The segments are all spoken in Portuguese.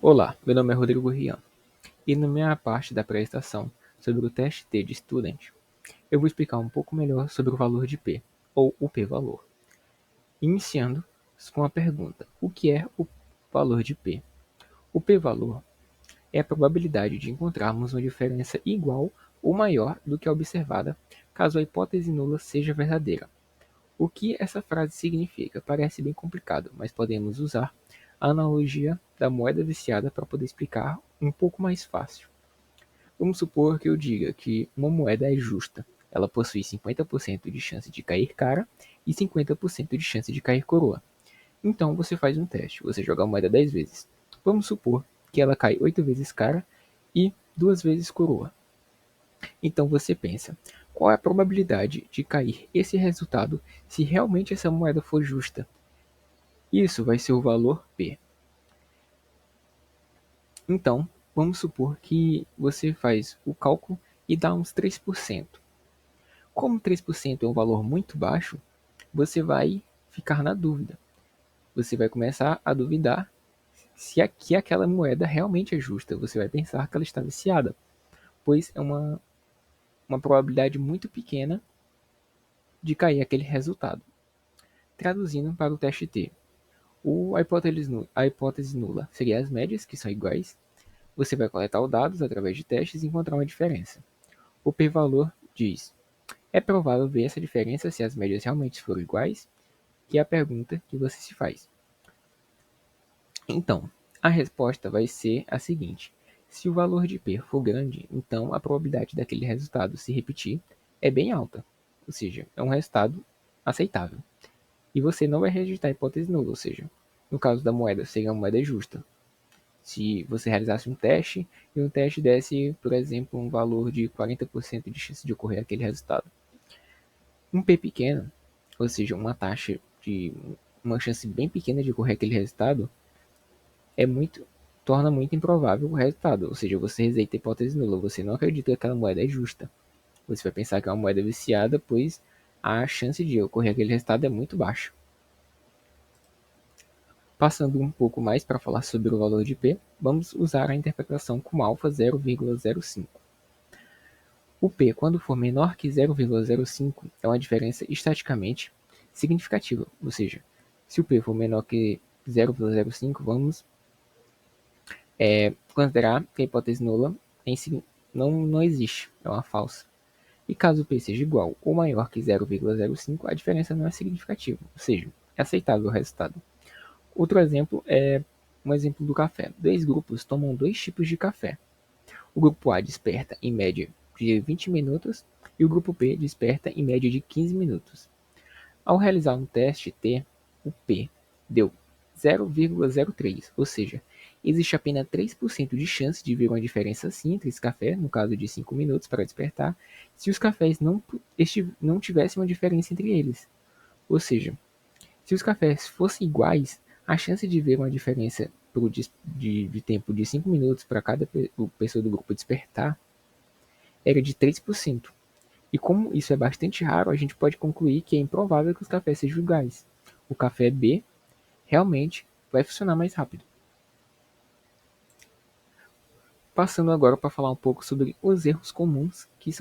Olá, meu nome é Rodrigo Rian e na minha parte da apresentação sobre o teste T de Student, eu vou explicar um pouco melhor sobre o valor de P, ou o P-valor. Iniciando com a pergunta: o que é o valor de P? O P-valor é a probabilidade de encontrarmos uma diferença igual ou maior do que a observada, caso a hipótese nula seja verdadeira. O que essa frase significa? Parece bem complicado, mas podemos usar a analogia da moeda viciada para poder explicar um pouco mais fácil. Vamos supor que eu diga que uma moeda é justa. Ela possui 50% de chance de cair cara e 50% de chance de cair coroa. Então você faz um teste, você joga a moeda 10 vezes. Vamos supor que ela cai 8 vezes cara e 2 vezes coroa. Então você pensa, qual é a probabilidade de cair esse resultado se realmente essa moeda for justa? Isso vai ser o valor P. Então, vamos supor que você faz o cálculo e dá uns 3%. Como 3% é um valor muito baixo, você vai ficar na dúvida. Você vai começar a duvidar se aquela moeda realmente é justa. Você vai pensar que ela está viciada, pois é uma probabilidade muito pequena de cair aquele resultado. Traduzindo para o teste T, a hipótese nula seria as médias, que são iguais. Você vai coletar os dados através de testes e encontrar uma diferença. O p-valor diz: é provável ver essa diferença se as médias realmente forem iguais? Que é a pergunta que você se faz. Então, a resposta vai ser a seguinte: se o valor de P for grande, então a probabilidade daquele resultado se repetir é bem alta, ou seja, é um resultado aceitável. E você não vai rejeitar a hipótese nula, ou seja, no caso da moeda, seria uma moeda justa. Se você realizasse um teste e um teste desse, por exemplo, um valor de 40% de chance de ocorrer aquele resultado. Um P pequeno, ou seja, uma taxa de uma chance bem pequena de ocorrer aquele resultado, torna muito improvável o resultado, ou seja, você rejeita a hipótese nula, você não acredita que aquela moeda é justa. Você vai pensar que é uma moeda viciada, pois a chance de ocorrer aquele resultado é muito baixa. Passando um pouco mais para falar sobre o valor de P, vamos usar a interpretação com alfa 0,05. O P, quando for menor que 0,05, é uma diferença estatisticamente significativa, ou seja, se o P for menor que 0,05, vamos considerar que a hipótese nula não existe, é uma falsa. E caso o P seja igual ou maior que 0,05, a diferença não é significativa, ou seja, é aceitável o resultado. Outro exemplo é um exemplo do café. Dois grupos tomam dois tipos de café. O grupo A desperta em média de 20 minutos e o grupo B desperta em média de 15 minutos. Ao realizar um teste T, o P deu 0,03, ou seja, existe apenas 3% de chance de ver uma diferença assim entre esse café, no caso de 5 minutos para despertar, se os cafés não tivessem uma diferença entre eles. Ou seja, se os cafés fossem iguais, a chance de ver uma diferença de tempo de 5 minutos para cada pessoa do grupo despertar era de 3%. E como isso é bastante raro, a gente pode concluir que é improvável que os cafés sejam iguais. O café B realmente vai funcionar mais rápido. Passando agora para falar um pouco sobre os erros comuns que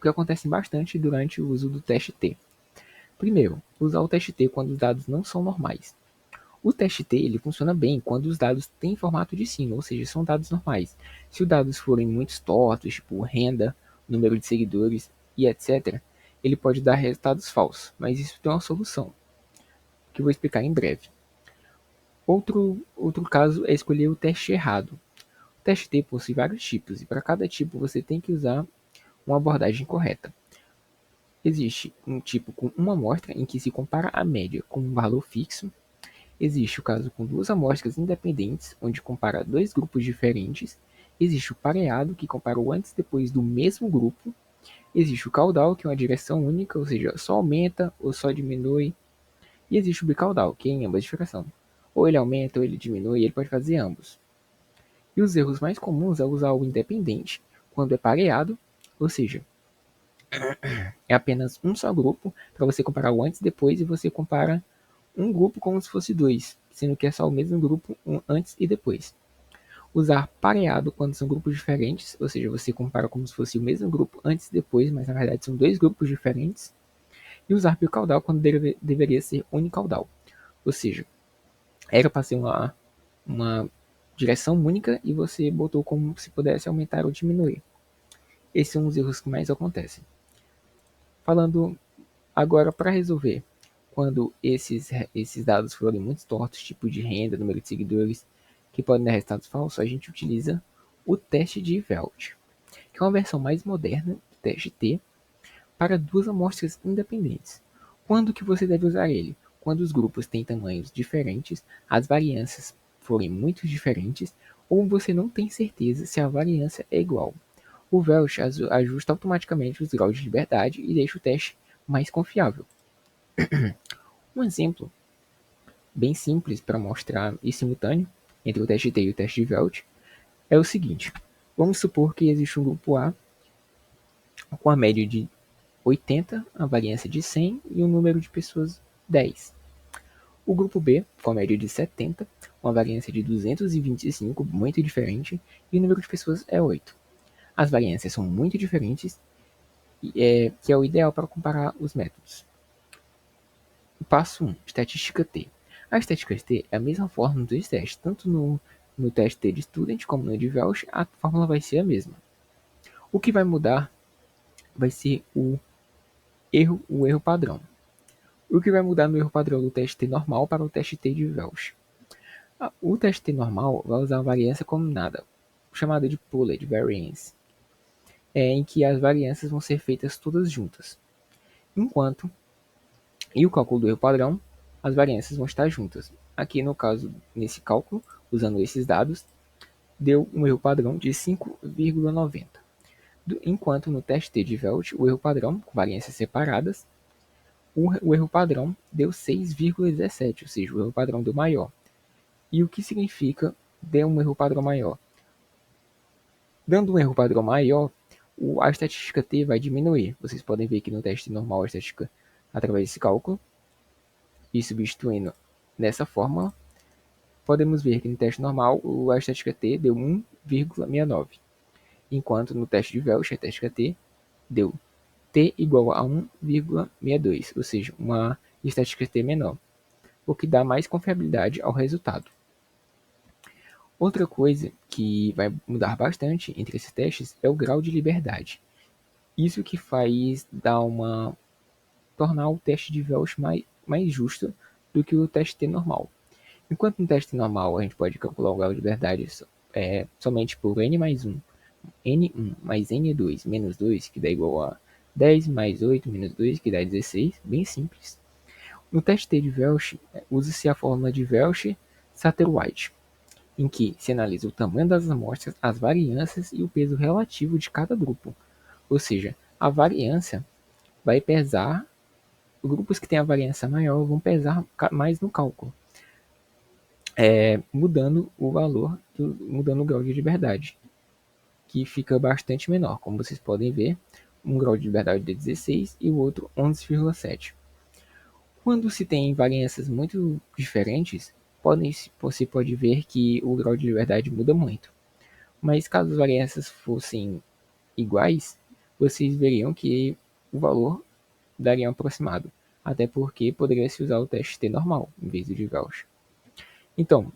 acontecem bastante durante o uso do teste T. Primeiro, usar o teste T quando os dados não são normais. O teste T ele funciona bem quando os dados têm formato de sino, ou seja, são dados normais. Se os dados forem muito tortos, tipo renda, número de seguidores e etc., ele pode dar resultados falsos, mas isso tem uma solução, que eu vou explicar em breve. Outro caso é escolher o teste errado. O teste T possui vários tipos, e para cada tipo você tem que usar uma abordagem correta. Existe um tipo com uma amostra em que se compara a média com um valor fixo. Existe o caso com duas amostras independentes, onde compara dois grupos diferentes. Existe o pareado, que compara o antes e depois do mesmo grupo. Existe o caudal, que é uma direção única, ou seja, só aumenta ou só diminui. E existe o bicaudal, que é em ambas direções. Ou ele aumenta ou ele diminui, ele pode fazer ambos. E os erros mais comuns é usar o independente, quando é pareado, ou seja, é apenas um só grupo, para você comparar o antes e depois, e você compara um grupo como se fosse dois, sendo que é só o mesmo grupo antes e depois. Usar pareado quando são grupos diferentes, ou seja, você compara como se fosse o mesmo grupo antes e depois, mas na verdade são dois grupos diferentes. E usar bicaudal quando deveria ser unicaudal, ou seja, era para ser uma direção única e você botou como se pudesse aumentar ou diminuir. Esses são os erros que mais acontecem. Falando agora para resolver, quando esses dados forem muito tortos, tipo de renda, número de seguidores, que podem dar resultados falsos, a gente utiliza o teste de Velt, que é uma versão mais moderna do teste T para duas amostras independentes. Quando que você deve usar ele? Quando os grupos têm tamanhos diferentes, as variâncias forem muito diferentes, ou você não tem certeza se a variância é igual. O Welch ajusta automaticamente os graus de liberdade e deixa o teste mais confiável. Um exemplo bem simples para mostrar isso simultâneo entre o teste T e o teste de Welch é o seguinte. Vamos supor que existe um grupo A com a média de 80, a variância de 100 e o número de pessoas 10. O grupo B, com a média de 70, uma variância de 225, muito diferente, e o número de pessoas é 8. As variâncias são muito diferentes, que é o ideal para comparar os métodos. Passo 1. Estatística T. A estatística T é a mesma fórmula dos testes, tanto no teste T de Student como no de Welch, a fórmula vai ser a mesma. O que vai mudar vai ser o erro padrão. O que vai mudar no erro padrão do teste T normal para o teste T de Welch. O teste T normal vai usar a variância combinada, chamada de pooled variance, em que as variâncias vão ser feitas todas juntas. E o cálculo do erro padrão, as variâncias vão estar juntas. Aqui no caso, nesse cálculo, usando esses dados, deu um erro padrão de 5,90. Enquanto no teste T de Welch, o erro padrão, com variâncias separadas, o erro padrão deu 6,17, ou seja, o erro padrão deu maior. E o que significa dar um erro padrão maior? Dando um erro padrão maior, a estatística T vai diminuir. Vocês podem ver que no teste normal a estatística, através desse cálculo, e substituindo dessa fórmula, podemos ver que no teste normal a estatística T deu 1,69, enquanto no teste de Welch a estatística T deu T igual a 1,62, ou seja, uma estatística T menor, o que dá mais confiabilidade ao resultado. Outra coisa que vai mudar bastante entre esses testes é o grau de liberdade. Isso que faz tornar o teste de Welch mais justo do que o teste T normal. Enquanto no teste normal a gente pode calcular o grau de liberdade somente por n mais 1, n1 mais n2 menos 2, que dá igual a 10 mais 8 menos 2, que dá 16, bem simples. No teste T de Welch, usa-se a fórmula de Welch-Satterwhite, em que se analisa o tamanho das amostras, as variâncias e o peso relativo de cada grupo. Ou seja, a variância vai pesar, grupos que têm a variância maior vão pesar mais no cálculo, mudando o valor, mudando o grau de liberdade, que fica bastante menor. Como vocês podem ver, um grau de liberdade de 16 e o outro 11,7. Quando se tem variâncias muito diferentes, você pode ver que o grau de liberdade muda muito. Mas caso as variâncias fossem iguais, vocês veriam que o valor daria um aproximado. Até porque poderia se usar o teste T normal, em vez do de Welch. Então,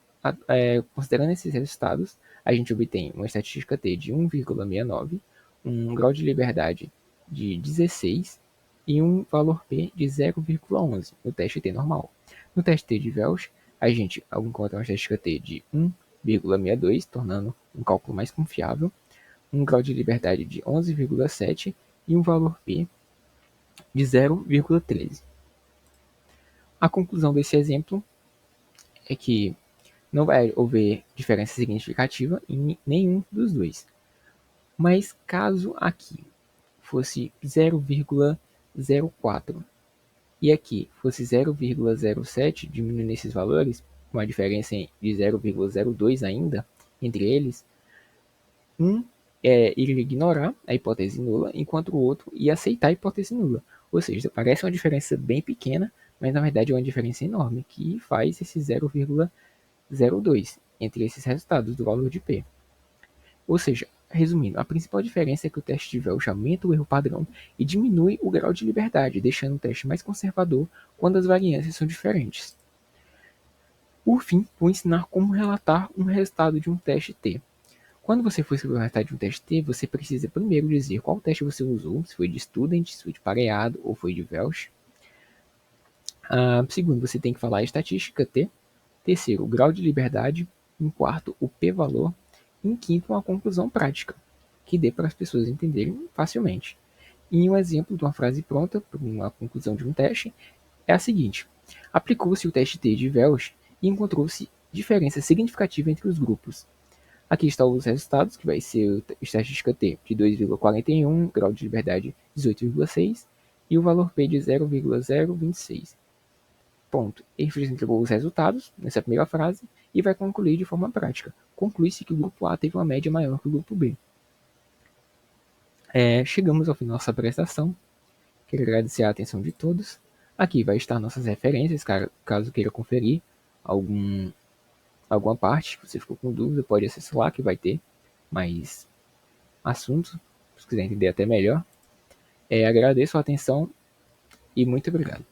considerando esses resultados, a gente obtém uma estatística T de 1,69, um grau de liberdade de 16 e um valor P de 0,11 no teste T normal. No teste T de Welch, a gente encontra uma estatística T de 1,62, tornando um cálculo mais confiável, um grau de liberdade de 11,7 e um valor P de 0,13. A conclusão desse exemplo é que não vai haver diferença significativa em nenhum dos dois. Mas caso aqui fosse 0,04 e aqui fosse 0,07, diminuindo esses valores, uma diferença de 0,02 ainda entre eles, iria ignorar a hipótese nula, enquanto o outro ia aceitar a hipótese nula. Ou seja, parece uma diferença bem pequena, mas na verdade é uma diferença enorme que faz esse 0,02 entre esses resultados do valor de P. Ou seja, resumindo, a principal diferença é que o teste de Welch aumenta o erro padrão e diminui o grau de liberdade, deixando o teste mais conservador quando as variâncias são diferentes. Por fim, vou ensinar como relatar um resultado de um teste T. Quando você for escrever o resultado de um teste T, você precisa primeiro dizer qual teste você usou, se foi de student, se foi de pareado ou foi de Welch. Segundo, você tem que falar a estatística T. Terceiro, o grau de liberdade. Em quarto, o p-valor. Em quinto, uma conclusão prática, que dê para as pessoas entenderem facilmente. E um exemplo de uma frase pronta para uma conclusão de um teste é a seguinte: aplicou-se o teste T de Welch e encontrou-se diferença significativa entre os grupos. Aqui estão os resultados, que vai ser a estatística T de 2,41, grau de liberdade 18,6 e o valor P de 0,026. Ponto. Ele entregou os resultados nessa primeira frase e vai concluir de forma prática. Conclui-se que o grupo A teve uma média maior que o grupo B. Chegamos ao fim da nossa apresentação. Quero agradecer a atenção de todos. Aqui vai estar nossas referências, caso queira conferir alguma parte que você ficou com dúvida, pode acessar lá que vai ter mais assuntos, se quiser entender até melhor. Agradeço a atenção e muito obrigado.